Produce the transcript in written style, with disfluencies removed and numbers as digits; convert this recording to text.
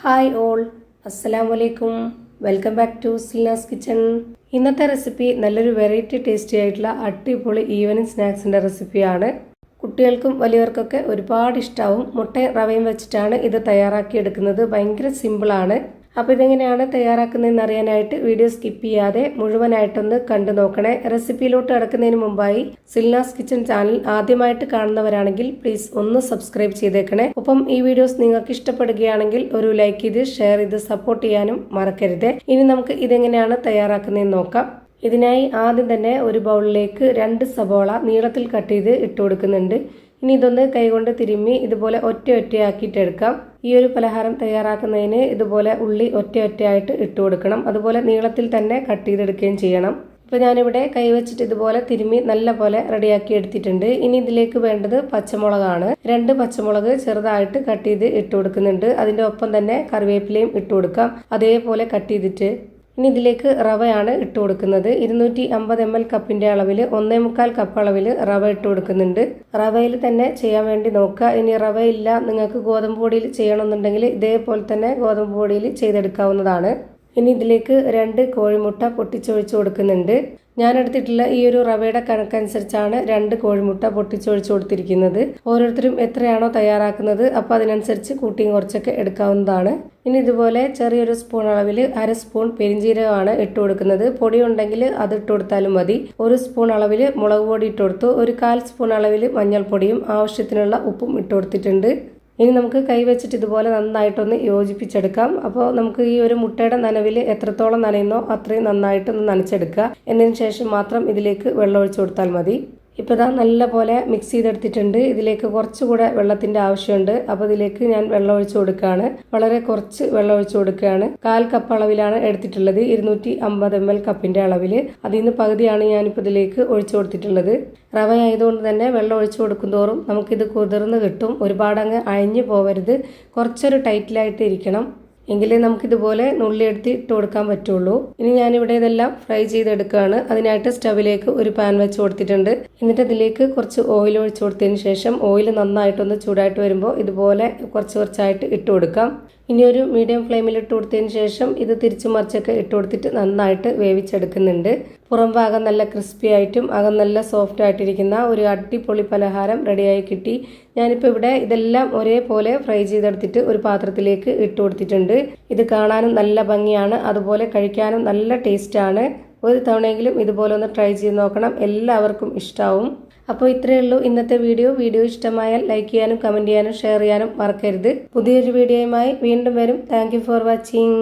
Hi all, അസ്സലാമലൈക്കും. Welcome back to Silnas kitchen. ഇന്നത്തെ recipe നല്ലൊരു വെറൈറ്റി ടേസ്റ്റി ആയിട്ടുള്ള അടിപൊളി ഈവനിങ് സ്നാക്സിൻ്റെ റെസിപ്പിയാണ്. കുട്ടികൾക്കും വലിയവർക്കൊക്കെ ഒരുപാട് ഇഷ്ടമാവും. മുട്ടയും റവയും വെച്ചിട്ടാണ് ഇത് തയ്യാറാക്കിയെടുക്കുന്നത്. ഭയങ്കര സിമ്പിളാണ്. അപ്പോൾ ഇതെങ്ങനെയാണ് തയ്യാറാക്കുന്നതെന്ന് അറിയാനായിട്ട് വീഡിയോ സ്കിപ്പ് ചെയ്യാതെ മുഴുവനായിട്ടൊന്ന് കണ്ടു നോക്കണേ. റെസിപ്പിയിലോട്ട് കിടക്കുന്നതിന് മുമ്പായി സിൽനാസ് കിച്ചൺ ചാനൽ ആദ്യമായിട്ട് കാണുന്നവരാണെങ്കിൽ പ്ലീസ് ഒന്ന് സബ്സ്ക്രൈബ് ചെയ്തേക്കണേ. ഒപ്പം ഈ വീഡിയോസ് നിങ്ങൾക്ക് ഇഷ്ടപ്പെടുകയാണെങ്കിൽ ഒരു ലൈക്ക് ചെയ്ത് ഷെയർ ചെയ്ത് സപ്പോർട്ട് ചെയ്യാനും മറക്കരുത്. ഇനി നമുക്ക് ഇതെങ്ങനെയാണ് തയ്യാറാക്കുന്നതെന്ന് നോക്കാം. ഇതിനായി ആദ്യം തന്നെ ഒരു ബൗളിലേക്ക് 2 സബോള നീളത്തിൽ കട്ട് ചെയ്ത് ഇട്ട് കൊടുക്കുന്നുണ്ട്. ഇനി ഇതൊന്ന് കൈകൊണ്ട് തിരുമ്മി ഇതുപോലെ ഒറ്റയാക്കിയിട്ടെടുക്കാം. ഈ ഒരു പലഹാരം തയ്യാറാക്കുന്നതിന് ഇതുപോലെ ഉള്ളി ഒറ്റയായിട്ട് ഇട്ട് കൊടുക്കണം. അതുപോലെ നീളത്തിൽ തന്നെ കട്ട് ചെയ്തെടുക്കുകയും ചെയ്യണം. ഇപ്പോൾ ഞാനിവിടെ കൈവച്ചിട്ട് ഇതുപോലെ തിരുമ്മി നല്ല പോലെ റെഡിയാക്കി എടുത്തിട്ടുണ്ട്. ഇനി ഇതിലേക്ക് വേണ്ടത് പച്ചമുളകാണ്. 2 പച്ചമുളക് ചെറുതായിട്ട് കട്ട് ചെയ്ത് ഇട്ട് കൊടുക്കുന്നുണ്ട്. അതിൻ്റെ ഒപ്പം തന്നെ കറിവേപ്പിലയും ഇട്ട് കൊടുക്കാം, അതേപോലെ കട്ട് ചെയ്തിട്ട്. ഇനി ഇതിലേക്ക് റവയാണ് ഇട്ട് കൊടുക്കുന്നത്. 250 ml കപ്പിൻ്റെ അളവിൽ 1.25 കപ്പ് അളവിൽ റവ ഇട്ട് കൊടുക്കുന്നുണ്ട്. റവയിൽ തന്നെ ചെയ്യാൻ വേണ്ടി നോക്കുക. ഇനി റവയില്ല, നിങ്ങൾക്ക് ഗോതമ്പ് പൊടിയിൽ ചെയ്യണമെന്നുണ്ടെങ്കിൽ ഇതേപോലെ തന്നെ ഗോതമ്പ് പൊടിയിൽ ചെയ്തെടുക്കാവുന്നതാണ്. ഇനി ഇതിലേക്ക് 2 കോഴിമുട്ട പൊട്ടിച്ചൊഴിച്ച് കൊടുക്കുന്നുണ്ട്. ഞാൻ എടുത്തിട്ടുള്ള ഈ ഒരു റവയുടെ കണക്കനുസരിച്ചാണ് 2 കോഴിമുട്ട പൊട്ടിച്ചൊഴിച്ച് കൊടുത്തിരിക്കുന്നത്. ഓരോരുത്തരും എത്രയാണോ തയ്യാറാക്കുന്നത് അപ്പോൾ അതിനനുസരിച്ച് കൂട്ടിയും കുറച്ചൊക്കെ എടുക്കാവുന്നതാണ്. ഇനി ഇതുപോലെ ചെറിയൊരു സ്പൂൺ അളവിൽ 1/2 സ്പൂൺ പെരിഞ്ജീരകമാണ് ഇട്ട് കൊടുക്കുന്നത്. പൊടി ഉണ്ടെങ്കിൽ അത് ഇട്ട് കൊടുത്താലും മതി. 1 സ്പൂൺ അളവിൽ മുളക് പൊടി ഇട്ട് കൊടുത്തു. 1/4 സ്പൂൺ അളവിൽ മഞ്ഞൾപ്പൊടിയും ആവശ്യത്തിനുള്ള ഉപ്പും ഇട്ട് കൊടുത്തിട്ടുണ്ട്. ഇനി നമുക്ക് കൈവച്ചിട്ട് ഇതുപോലെ നന്നായിട്ടൊന്ന് യോജിപ്പിച്ചെടുക്കാം. അപ്പോൾ നമുക്ക് ഈ ഒരു മുട്ടയുടെ നനവിൽ എത്രത്തോളം നനയുന്നോ അത്രയും നന്നായിട്ടൊന്ന് നനച്ചെടുക്കുക. എന്നതിന് ശേഷം മാത്രം ഇതിലേക്ക് വെള്ളം ഒഴിച്ചു കൊടുത്താൽ മതി. ഇപ്പോൾ ഇതാ നല്ല പോലെ മിക്സ് ചെയ്തെടുത്തിട്ടുണ്ട്. ഇതിലേക്ക് കുറച്ചുകൂടെ വെള്ളത്തിൻ്റെ ആവശ്യമുണ്ട്. അപ്പോൾ ഇതിലേക്ക് ഞാൻ വെള്ളം ഒഴിച്ചു കൊടുക്കുകയാണ്. വളരെ കുറച്ച് വെള്ളം ഒഴിച്ചു കൊടുക്കുകയാണ്. 1/4 കപ്പ് അളവിലാണ് എടുത്തിട്ടുള്ളത്. 250 ml കപ്പിൻ്റെ അളവിൽ. അതിൽ നിന്ന് പകുതിയാണ് ഞാനിപ്പോൾ ഇതിലേക്ക് ഒഴിച്ചു കൊടുത്തിട്ടുള്ളത്. റവ ആയതുകൊണ്ട് തന്നെ വെള്ളം ഒഴിച്ചു കൊടുക്കും തോറും നമുക്കിത് കുതിർന്ന് കിട്ടും. ഒരുപാടങ്ങ് അഴിഞ്ഞു പോവരുത്. കുറച്ചൊരു ടൈറ്റിലായിട്ട് ഇരിക്കണം. എങ്കിലേ നമുക്കിതുപോലെ നുള്ളിയെടുത്ത് ഇട്ട് കൊടുക്കാൻ പറ്റുള്ളൂ. ഇനി ഞാനിവിടെ ഇതെല്ലാം ഫ്രൈ ചെയ്തെടുക്കുകയാണ്. അതിനായിട്ട് സ്റ്റവിലേക്ക് ഒരു പാൻ വെച്ച് കൊടുത്തിട്ടുണ്ട്. എന്നിട്ട് ഇതിലേക്ക് കുറച്ച് ഓയിൽ ഒഴിച്ചു കൊടുത്തതിന് ശേഷം ഓയിൽ നന്നായിട്ടൊന്ന് ചൂടായിട്ട് വരുമ്പോൾ ഇതുപോലെ കുറച്ചായിട്ട് ഇട്ട് കൊടുക്കാം. ഇനി ഒരു മീഡിയം ഫ്ലെയിമിൽ ഇട്ട് കൊടുത്തതിന് ശേഷം ഇത് തിരിച്ചു മറിച്ചൊക്കെ ഇട്ട് കൊടുത്തിട്ട് നന്നായിട്ട് വേവിച്ചെടുക്കുന്നുണ്ട്. പുറം ഭാഗം നല്ല ക്രിസ്പി ആയിട്ടും അകം നല്ല സോഫ്റ്റ് ആയിട്ടിരിക്കുന്ന ഒരു അടിപൊളി പലഹാരം റെഡിയായി കിട്ടി. ഞാനിപ്പോൾ ഇവിടെ ഇതെല്ലാം ഒരേപോലെ ഫ്രൈ ചെയ്തെടുത്തിട്ട് ഒരു പാത്രത്തിലേക്ക് ഇട്ട് കൊടുത്തിട്ടുണ്ട്. ഇത് കാണാനും നല്ല ഭംഗിയാണ്, അതുപോലെ കഴിക്കാനും നല്ല ടേസ്റ്റാണ്. ഒരു തവണയെങ്കിലും ഇതുപോലെ ഒന്ന് ട്രൈ ചെയ്ത് നോക്കണം. എല്ലാവർക്കും ഇഷ്ടമാവും. അപ്പോൾ ഇത്രയേ ഉള്ളൂ ഇന്നത്തെ വീഡിയോ ഇഷ്ടമായാൽ ലൈക്ക് ചെയ്യാനും കമൻറ്റ് ചെയ്യാനും ഷെയർ ചെയ്യാനും മറക്കരുത്. പുതിയൊരു വീഡിയോയുമായി വീണ്ടും വരും. Thank you for watching.